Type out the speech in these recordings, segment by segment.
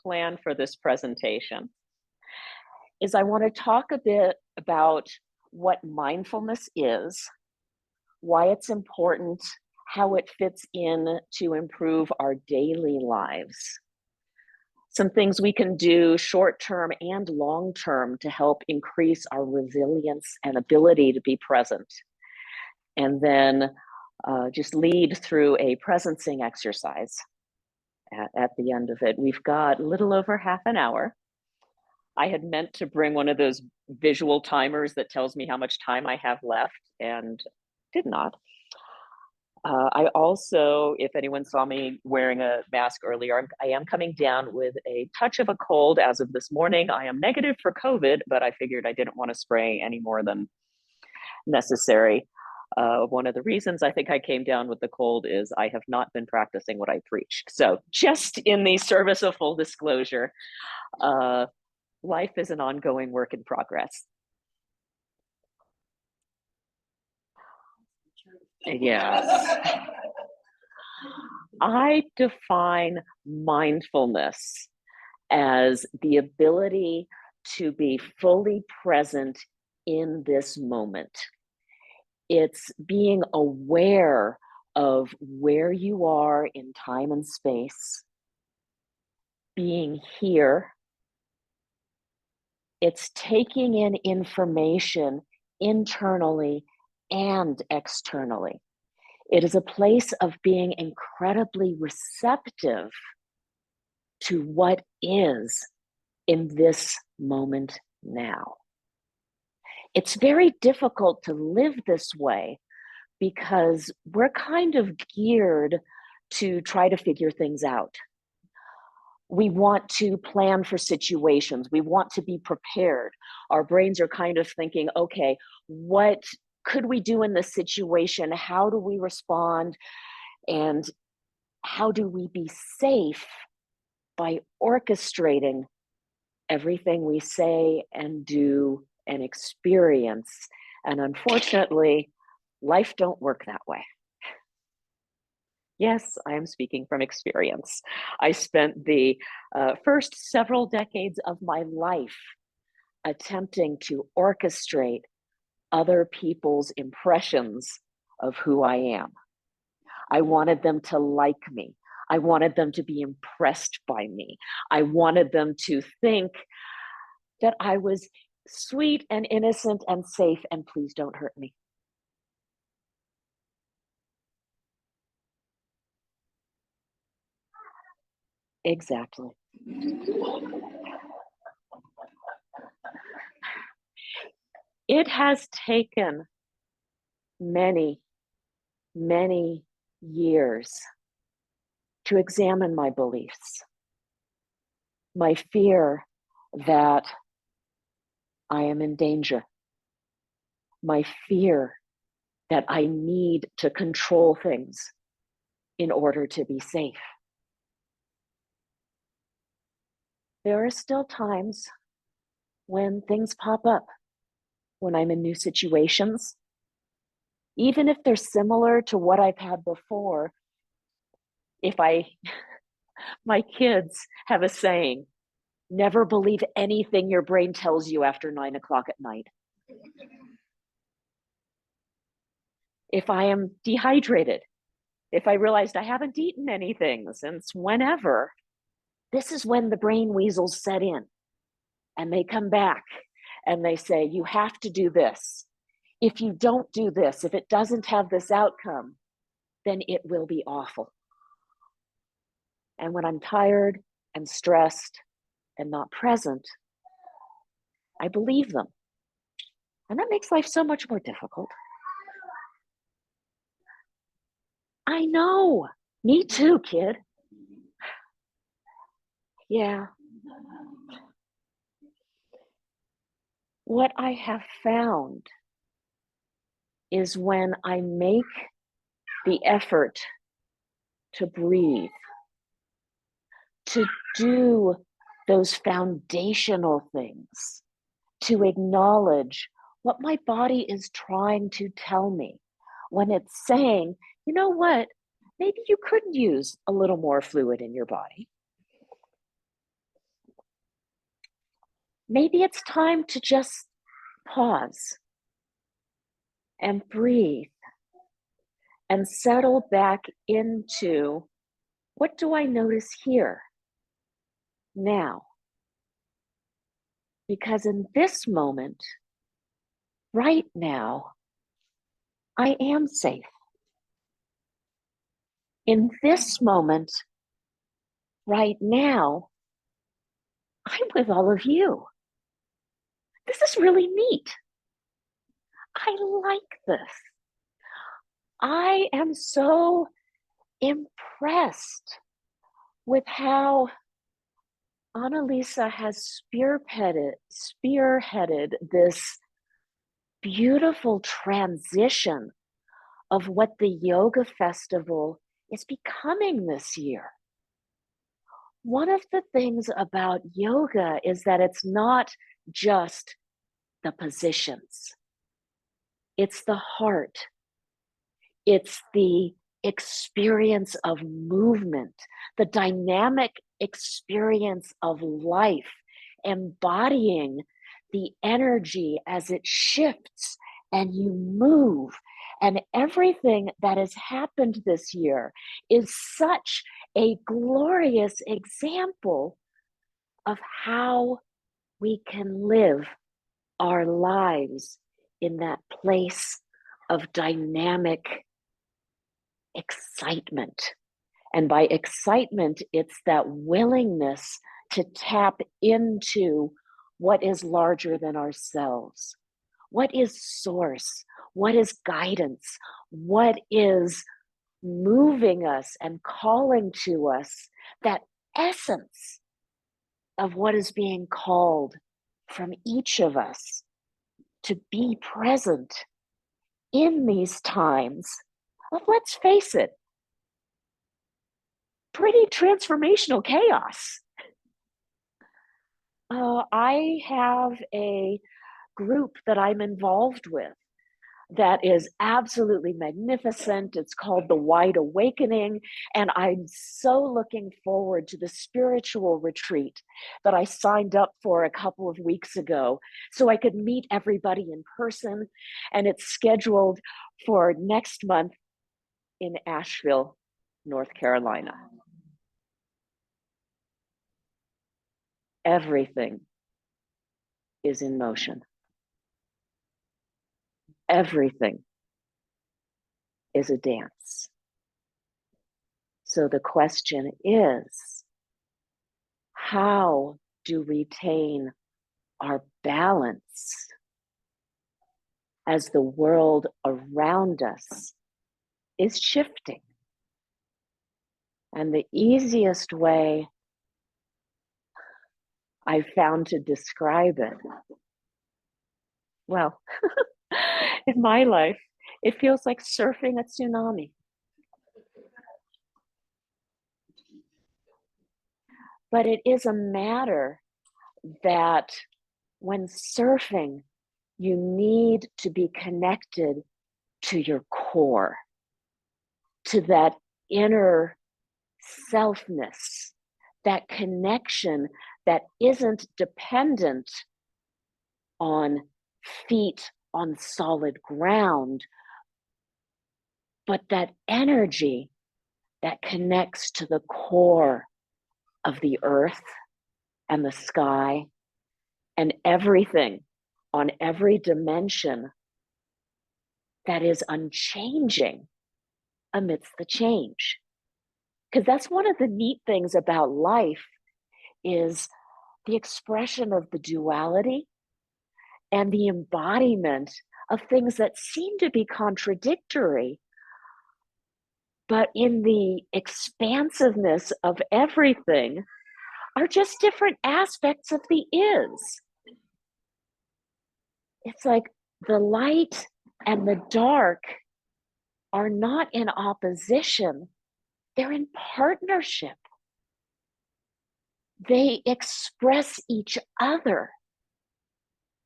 plan for this presentation is I want to talk a bit about what mindfulness is, why it's important, how it fits in to improve our daily lives, some things we can do short-term and long-term to help increase our resilience and ability to be present, and then just lead through a presencing exercise at the end of it. We've got a little over half an hour. I had meant to bring one of those visual timers that tells me how much time I have left and did not. I also, if anyone saw me wearing a mask earlier, I am coming down with a touch of a cold as of this morning. I am negative for COVID, but I figured I didn't want to spray any more than necessary. One of the reasons I think I came down with the cold is I have not been practicing what I preach. So just in the service of full disclosure, life is an ongoing work in progress. Yes. I define mindfulness as the ability to be fully present in this moment. It's being aware of where you are in time and space, being here. It's taking in information internally and externally. It is a place of being incredibly receptive to what is in this moment now. It's very difficult to live this way because we're kind of geared to try to figure things out. We want to plan for situations. We want to be prepared. Our brains are kind of thinking, okay, what could we do in this situation? How do we respond? And how do we be safe by orchestrating everything we say and do and experience? And unfortunately, life don't work that way. Yes, I am speaking from experience. I spent the first several decades of my life attempting to orchestrate other people's impressions of who I am. I wanted them to like me. I wanted them to be impressed by me. I wanted them to think that I was sweet and innocent and safe, and please don't hurt me. Exactly. It has taken many, many years to examine my beliefs, my fear that I am in danger, my fear that I need to control things in order to be safe. There are still times when things pop up, when I'm in new situations, even if they're similar to what I've had before. My kids have a saying, never believe anything your brain tells you after 9 o'clock at night. If I am dehydrated, if I realized I haven't eaten anything since whenever, this is when the brain weasels set in and they come back and they say, you have to do this. If you don't do this, if it doesn't have this outcome, then it will be awful. And when I'm tired and stressed and not present, I believe them. And that makes life so much more difficult. I know. Me too, kid. Yeah. What I have found is when I make the effort to breathe, to do those foundational things, to acknowledge what my body is trying to tell me when it's saying, you know what, maybe you could use a little more fluid in your body. maybe it's time to just pause and breathe and settle back into, what do I notice here now? Because in this moment, right now, I am safe. In this moment, right now, I'm with all of you. This is really neat. I like this. I am so impressed with how Annalisa has spearheaded this beautiful transition of what the yoga festival is becoming this year. One of the things about yoga is that it's not just the positions, it's the heart, it's the experience of movement, the dynamic experience of life, embodying the energy as it shifts and you move. And everything that has happened this year is such a glorious example of how we can live our lives in that place of dynamic excitement. And by excitement, it's that willingness to tap into what is larger than ourselves. What is source? What is guidance? What is moving us and calling to us? That essence of what is being called from each of us to be present in these times of, let's face it, pretty transformational chaos. I have a group that I'm involved with that is absolutely magnificent. It's called the Wide Awakening. And I'm so looking forward to the spiritual retreat that I signed up for a couple of weeks ago so I could meet everybody in person. And it's scheduled for next month in Asheville, North Carolina. Everything is in motion. Everything is a dance. So the question is, how do we retain our balance as the world around us is shifting? And the easiest way I've found to describe it, well, in my life, it feels like surfing a tsunami. But it is a matter that when surfing, you need to be connected to your core, to that inner selfness, that connection that isn't dependent on feet on solid ground, but that energy that connects to the core of the earth and the sky and everything on every dimension that is unchanging amidst the change. Because that's one of the neat things about life, is the expression of the duality and the embodiment of things that seem to be contradictory, but in the expansiveness of everything are just different aspects of the is. It's like the light and the dark are not in opposition, they're in partnership. They express each other.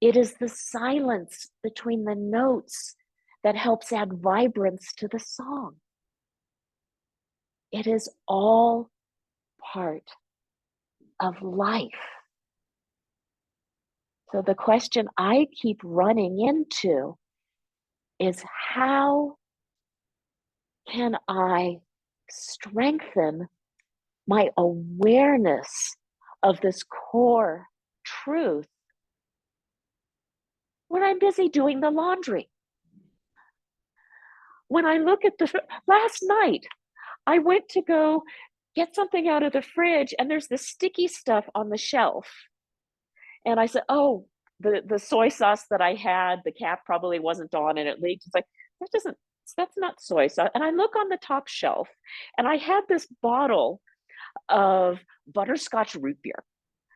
It is the silence between the notes that helps add vibrance to the song. It is all part of life. So the question I keep running into is, how can I strengthen my awareness of this core truth when I'm busy doing the laundry? When I look at last night, I went to go get something out of the fridge and there's this sticky stuff on the shelf. And I said, oh, the soy sauce that I had, the cap probably wasn't on and it leaked. It's like, that's not soy sauce. And I look on the top shelf and I had this bottle of butterscotch root beer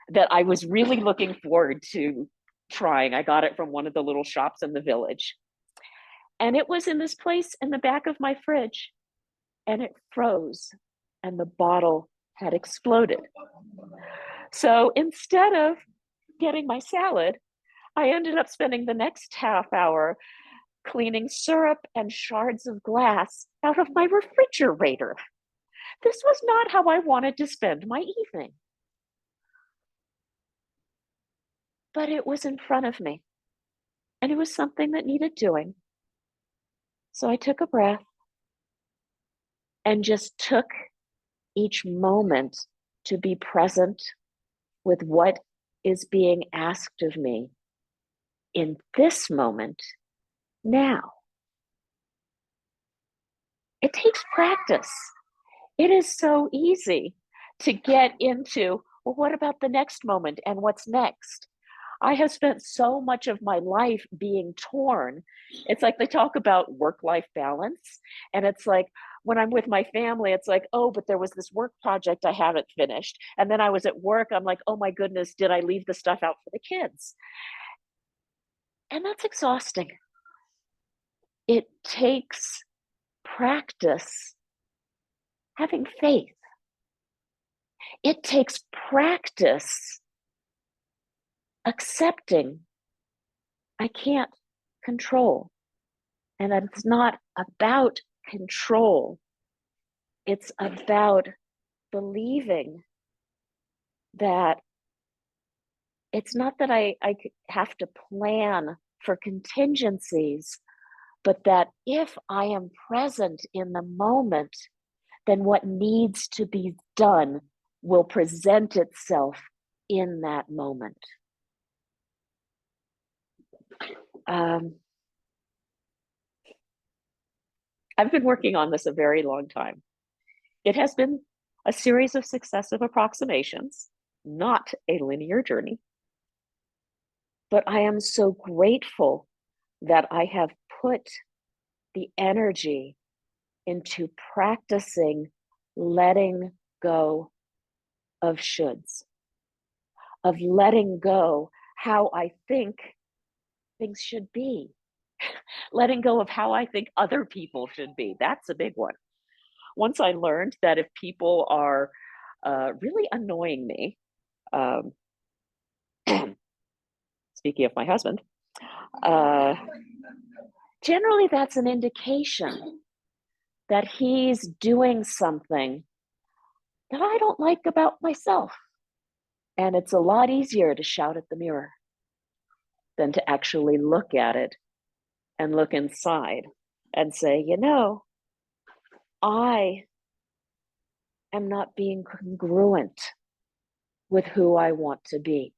that I was really looking forward to trying. I got it from one of the little shops in the village. And it was in this place in the back of my fridge, and it froze, and the bottle had exploded. So instead of getting my salad, I ended up spending the next half hour cleaning syrup and shards of glass out of my refrigerator. This was not how I wanted to spend my evening. But it was in front of me, and it was something that needed doing. So I took a breath and just took each moment to be present with what is being asked of me in this moment now. It takes practice. It is so easy to get into, well, what about the next moment and what's next? I have spent so much of my life being torn. It's like they talk about work-life balance. And it's like, when I'm with my family, it's like, oh, but there was this work project I haven't finished. And then I was at work, I'm like, oh my goodness, did I leave the stuff out for the kids? And that's exhausting. It takes practice having faith. It takes practice accepting I can't control. And that it's not about control. It's about believing that it's not that I have to plan for contingencies, but that if I am present in the moment, then what needs to be done will present itself in that moment. I've been working on this a very long time. It has been a series of successive approximations, not a linear journey. But I am so grateful that I have put the energy into practicing letting go of shoulds, of letting go how I think things should be, letting go of how I think other people should be. That's a big one. Once I learned that if people are really annoying me, speaking of my husband, generally that's an indication that he's doing something that I don't like about myself. And it's a lot easier to shout at the mirror than to actually look at it and look inside and say, you know, I am not being congruent with who I want to be.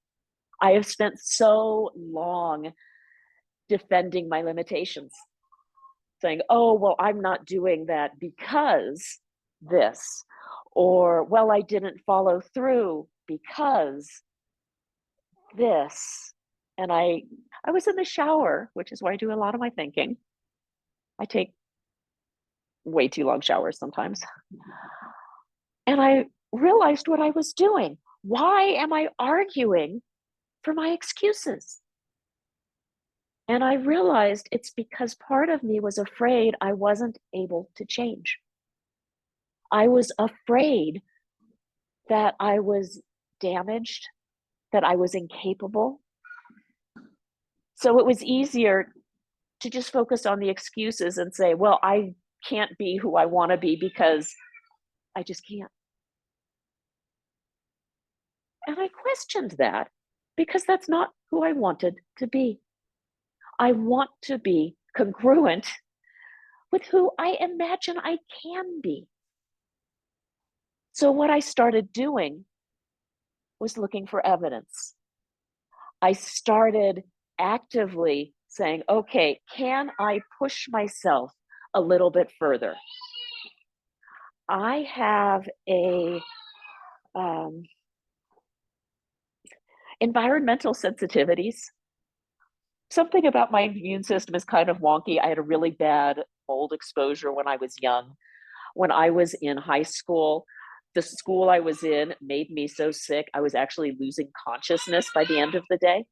I have spent so long defending my limitations, saying, oh, well, I'm not doing that because this, or, well, I didn't follow through because this. And I was in the shower, which is where I do a lot of my thinking. I take way too long showers sometimes. And I realized what I was doing. Why am I arguing for my excuses? And I realized it's because part of me was afraid I wasn't able to change. I was afraid that I was damaged, that I was incapable. So it was easier to just focus on the excuses and say, well, I can't be who I want to be because I just can't. And I questioned that. because that's not who I wanted to be. I want to be congruent with who I imagine I can be. So what I started doing was looking for evidence. I started actively saying, okay, can I push myself a little bit further? I have a environmental sensitivities. Something about my immune system is kind of wonky. I had a really bad mold exposure when I was young. When I was in high school, the school I was in made me so sick, I was actually losing consciousness by the end of the day.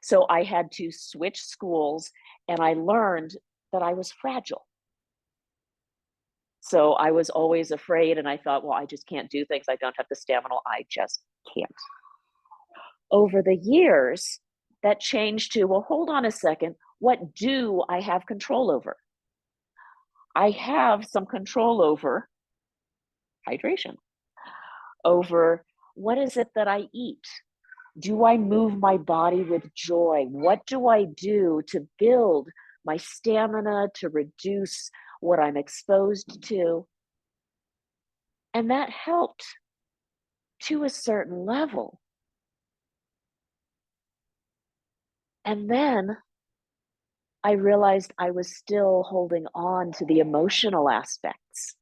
So I had to switch schools, and I learned that I was fragile. So I was always afraid, and I thought, well, I just can't do things. I don't have the stamina. I just can't. Over the years, that changed to, well, hold on a second. What do I have control over? I have some control over hydration, over what is it that I eat? Do I move my body with joy? What do I do to build my stamina, to reduce what I'm exposed to? And that helped to a certain level. And then I realized I was still holding on to the emotional aspects.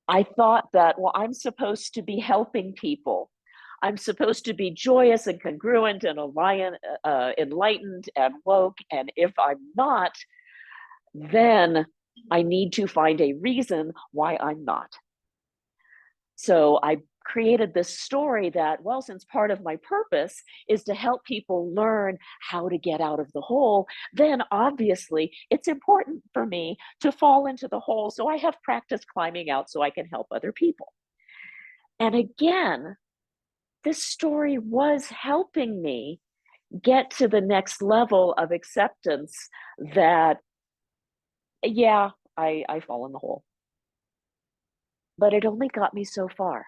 I thought that, well, I'm supposed to be helping people. I'm supposed to be joyous and congruent and enlightened and woke. And if I'm not, then I need to find a reason why I'm not. So I created this story that, well, since part of my purpose is to help people learn how to get out of the hole, then obviously it's important for me to fall into the hole. So I have practiced climbing out so I can help other people. And again, this story was helping me get to the next level of acceptance that, yeah, I fall in the hole. But it only got me so far.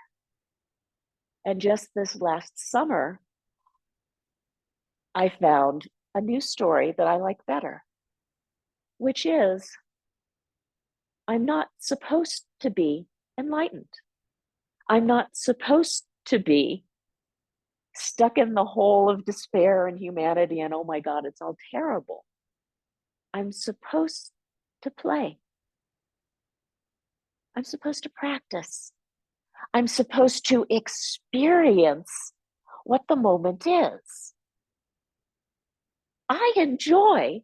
And just this last summer, I found a new story that I like better, which is I'm not supposed to be enlightened. I'm not supposed to be stuck in the hole of despair and humanity and, oh my God, it's all terrible. I'm supposed to play. I'm supposed to practice. I'm supposed to experience what the moment is. I enjoy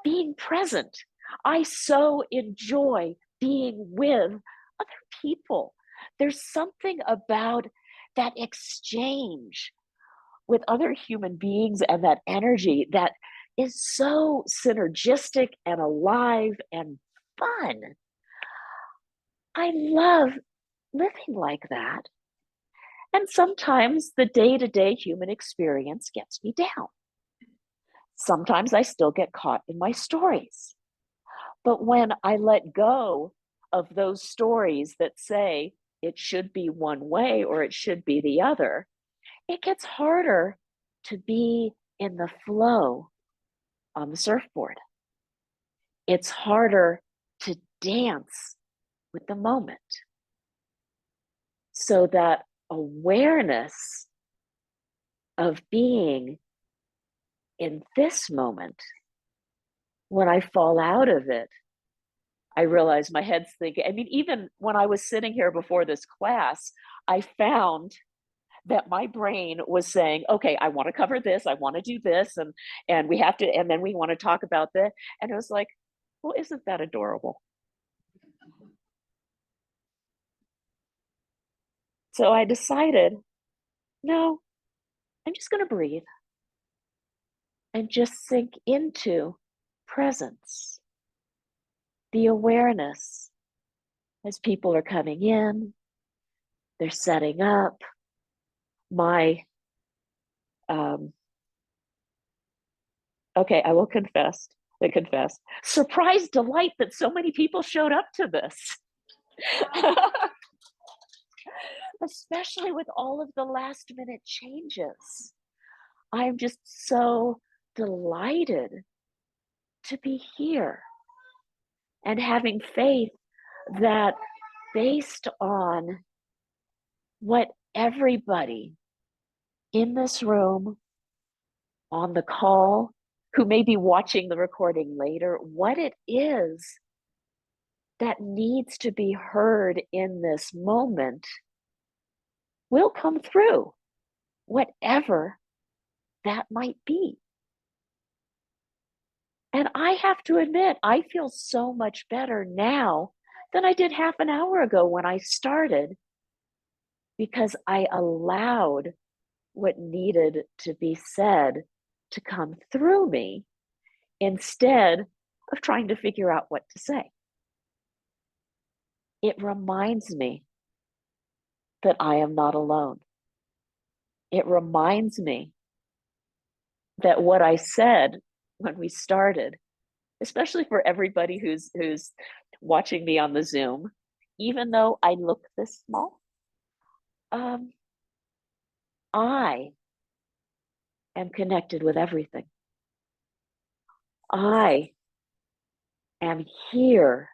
being present. I so enjoy being with other people. There's something about that exchange with other human beings and that energy that is so synergistic and alive and fun. I love living like that. And sometimes the day-to-day human experience gets me down. Sometimes I still get caught in my stories. But when I let go of those stories that say it should be one way or it should be the other, it gets harder to be in the flow on the surfboard. It's harder to dance with the moment. So that awareness of being in this moment, when I fall out of it, I realize my head's thinking, I mean, even when I was sitting here before this class, I found that my brain was saying, okay, I want to cover this, I want to do this, and we have to, and then we want to talk about this. And it was like, well, isn't that adorable? So I decided, no, I'm just going to breathe and just sink into presence, the awareness as people are coming in, they're setting up. My, okay, I will confess, surprise delight that so many people showed up to this. especially with all of the last minute changes. I'm just so delighted to be here and having faith that based on what everybody in this room, on the call, who may be watching the recording later, what it is that needs to be heard in this moment will come through, whatever that might be. And I have to admit, I feel so much better now than I did half an hour ago when I started, because I allowed what needed to be said to come through me instead of trying to figure out what to say. It reminds me that I am not alone. It reminds me that what I said when we started, especially for everybody who's watching me on the Zoom, even though I look this small, I am connected with everything. I am here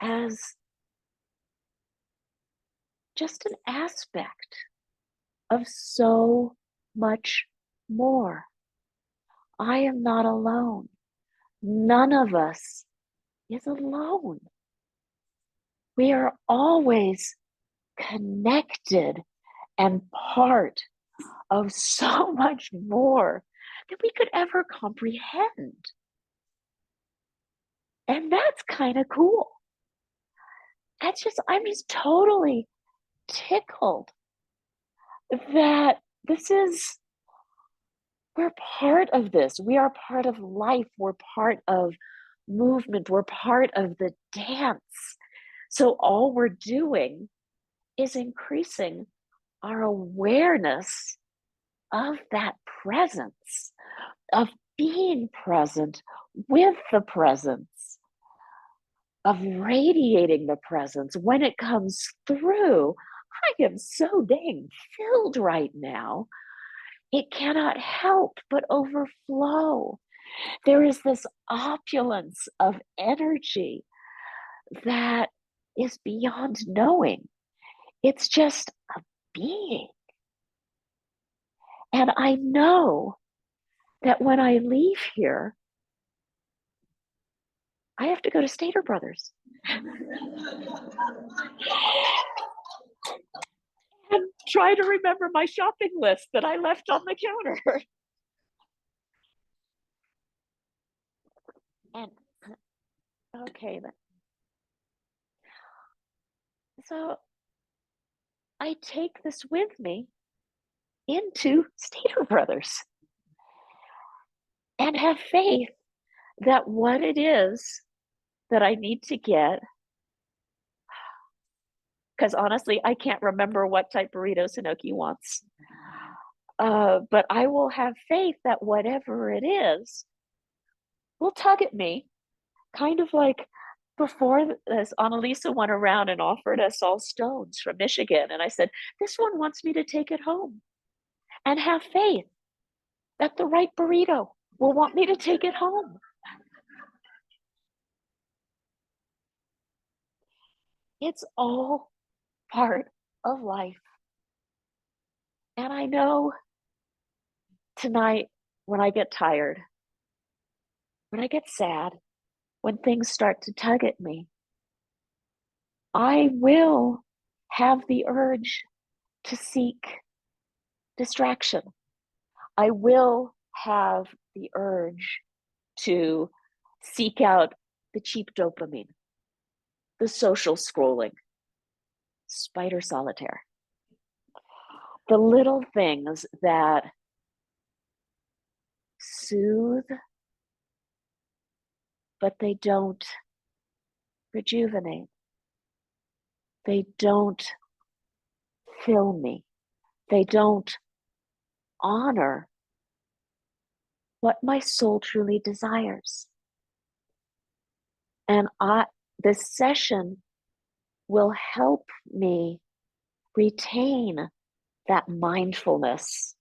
as just an aspect of so much more. I am not alone. None of us is alone. We are always connected and part of so much more than we could ever comprehend. And that's kind of cool. I'm just totally tickled that we're part of this. We are part of life. We're part of movement. We're part of the dance. So all we're doing is increasing our awareness of that presence, of being present with the presence, of radiating the presence. When it comes through, I am so dang filled right now. It cannot help but overflow. There is this opulence of energy that is beyond knowing. It's just a being. And I know that when I leave here, I have to go to Stater Brothers and try to remember my shopping list that I left on the counter. And okay, so I take this with me into Stater Brothers and have faith that what it is that I need to get, because honestly, I can't remember what type burrito Sunoki wants. But I will have faith that whatever it is will tug at me, kind of like before this, Annalisa went around and offered us all stones from Michigan. And I said, this one wants me to take it home and have faith that the right burrito will want me to take it home. It's all part of life. And I know tonight, when I get tired, when I get sad, when things start to tug at me, I will have the urge to seek distraction. I will have the urge to seek out the cheap dopamine, the social scrolling, spider solitaire, the little things that soothe, but they don't rejuvenate. They don't fill me. They don't honor what my soul truly desires. And this session will help me retain that mindfulness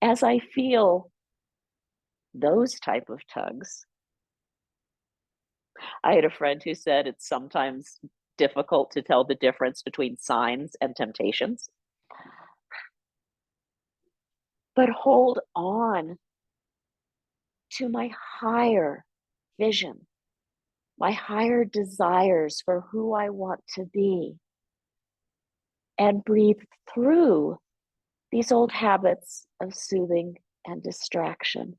as I feel those type of tugs. I had a friend who said it's sometimes difficult to tell the difference between signs and temptations, but hold on to my higher vision, my higher desires for who I want to be, and breathe through these old habits of soothing and distraction.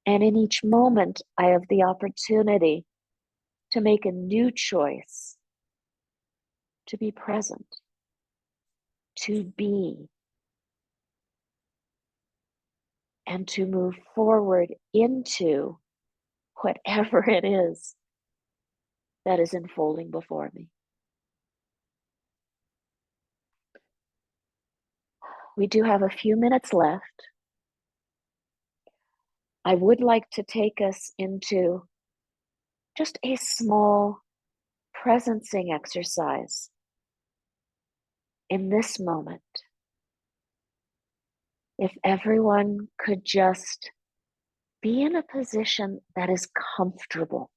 And in each moment, I have the opportunity to make a new choice, to be present, to be, and to move forward into whatever it is that is unfolding before me. We do have a few minutes left. I would like to take us into just a small presencing exercise in this moment. If everyone could just be in a position that is comfortable,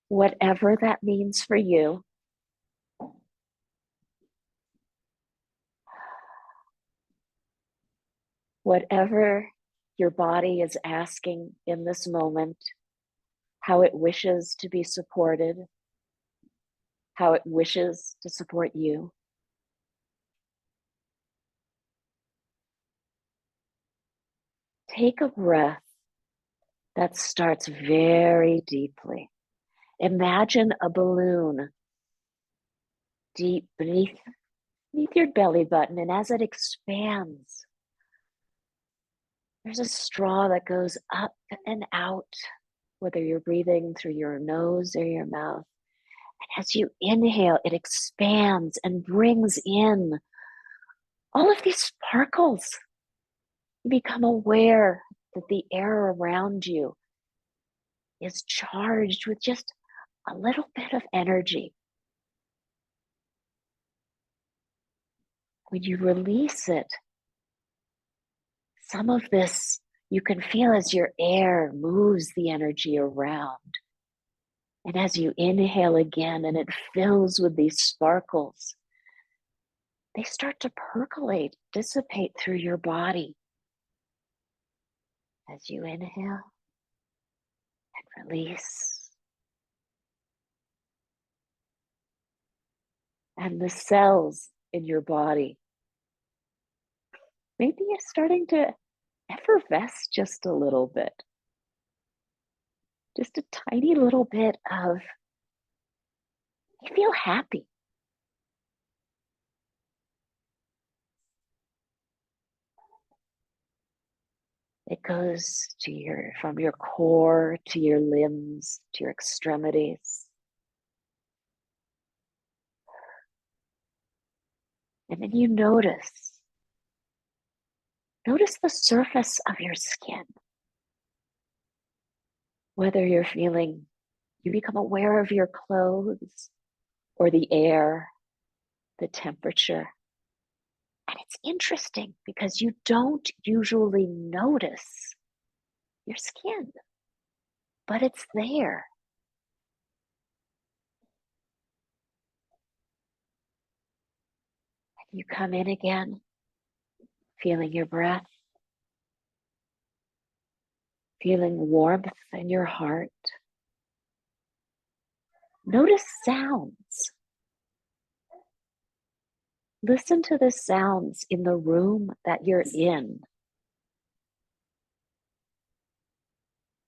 whatever that means for you. Whatever your body is asking in this moment, how it wishes to be supported, how it wishes to support you. Take a breath that starts very deeply. Imagine a balloon deep beneath your belly button, and as it expands, there's a straw that goes up and out, whether you're breathing through your nose or your mouth. And as you inhale, it expands and brings in all of these sparkles. You become aware that the air around you is charged with just a little bit of energy. When you release it, some of this you can feel as your air moves the energy around. And as you inhale again and it fills with these sparkles, they start to percolate, dissipate through your body. As you inhale and release. And the cells in your body maybe you're starting to effervesce just a little bit. Just a tiny little bit of, you feel happy. It goes to from your core to your limbs, to your extremities. And then you notice the surface of your skin. Whether you're feeling, you become aware of your clothes or the air, the temperature. And it's interesting because you don't usually notice your skin, but it's there. You come in again, feeling your breath, feeling warmth in your heart. Notice sounds. Listen to the sounds in the room that you're in.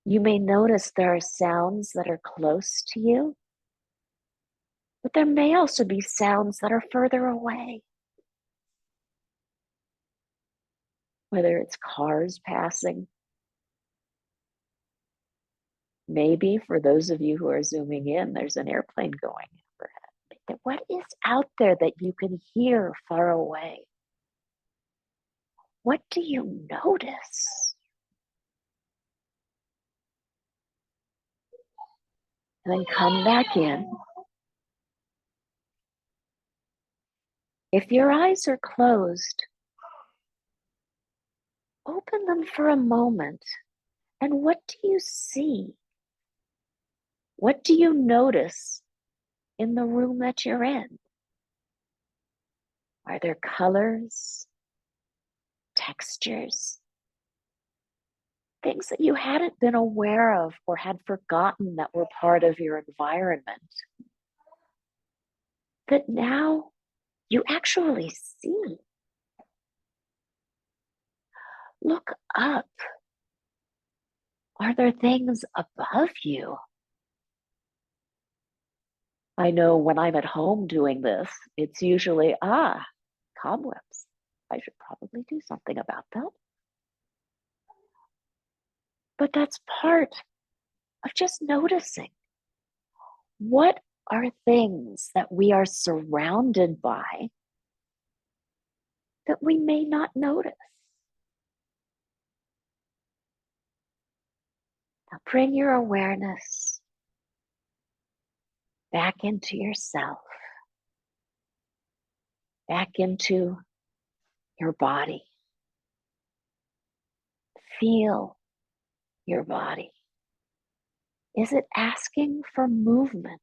You may notice there are sounds that are close to you, but there may also be sounds that are further away. Whether it's cars passing, maybe for those of you who are zooming in, there's an airplane going overhead. What is out there that you can hear far away? What do you notice? And then come back in If your eyes are closed, open them for a moment. And what do you see? What do you notice in the room that you're in? Are there colors, textures, things that you hadn't been aware of or had forgotten that were part of your environment that now you actually see? Look up. Are there things above you? I know when I'm at home doing this, it's usually, cobwebs. I should probably do something about that. But that's part of just noticing. What are things that we are surrounded by that we may not notice? Now bring your awareness back into yourself, back into your body. Feel your body. Is it asking for movement?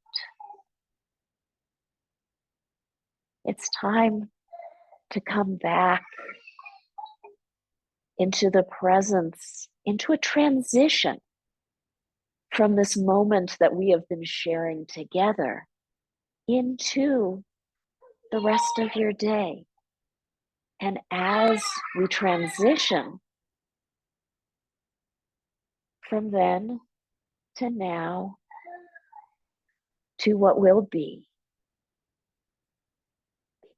It's time to come back into the presence, into a transition from this moment that we have been sharing together into the rest of your day. And as we transition from then to now to what will be,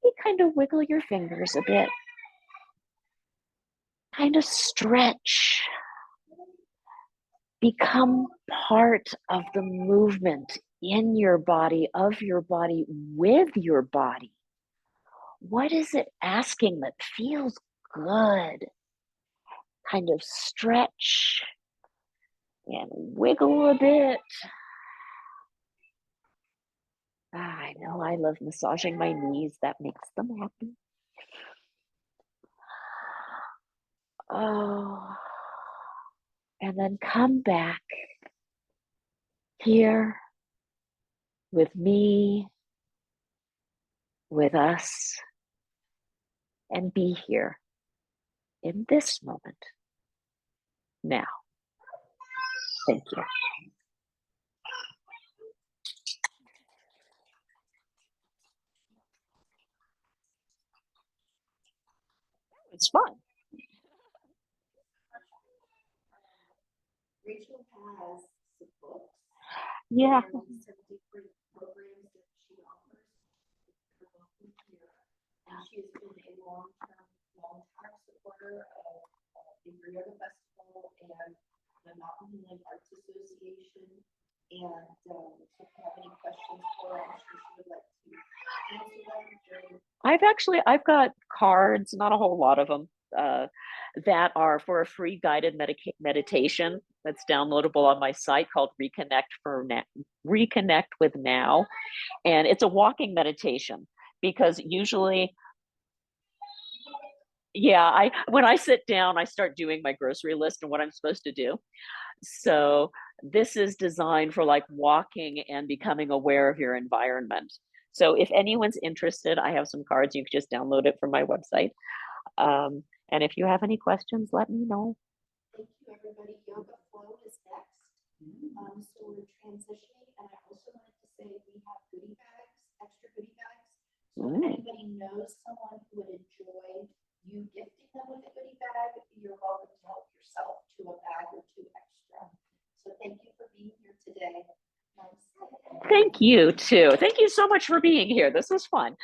maybe kind of wiggle your fingers a bit, kind of stretch, become part of the movement in your body, of your body, with your body. What is it asking that feels good? Kind of stretch and wiggle a bit. I know I love massaging my knees. That makes them happy. Oh, and then come back here with me, with us, and be here in this moment now. Thank you. It's fun. Rachel has some books. Yeah. And some different programs that she offers for local here. And she has been a long-time supporter of the Yoga Festival and the Mountain Healing Arts Association. And if you have any questions for her, I'm sure she would like to answer them. I've got cards, not a whole lot of them, that are for a free guided meditation that's downloadable on my site called Reconnect with Now. And it's a walking meditation because usually, yeah, when I sit down, I start doing my grocery list and what I'm supposed to do. So this is designed for like walking and becoming aware of your environment. So if anyone's interested, I have some cards. You can just download it from my website. And if you have any questions, let me know. Thank you, everybody. Yoga Flow is next. So we're transitioning, and I also wanted to say we have goodie bags, extra goodie bags. So if anybody knows someone who would enjoy you gifting them with a goodie bag, you're welcome to help yourself to a bag or two extra. So thank you for being here today. Thank you too. Thank you so much for being here. This was fun.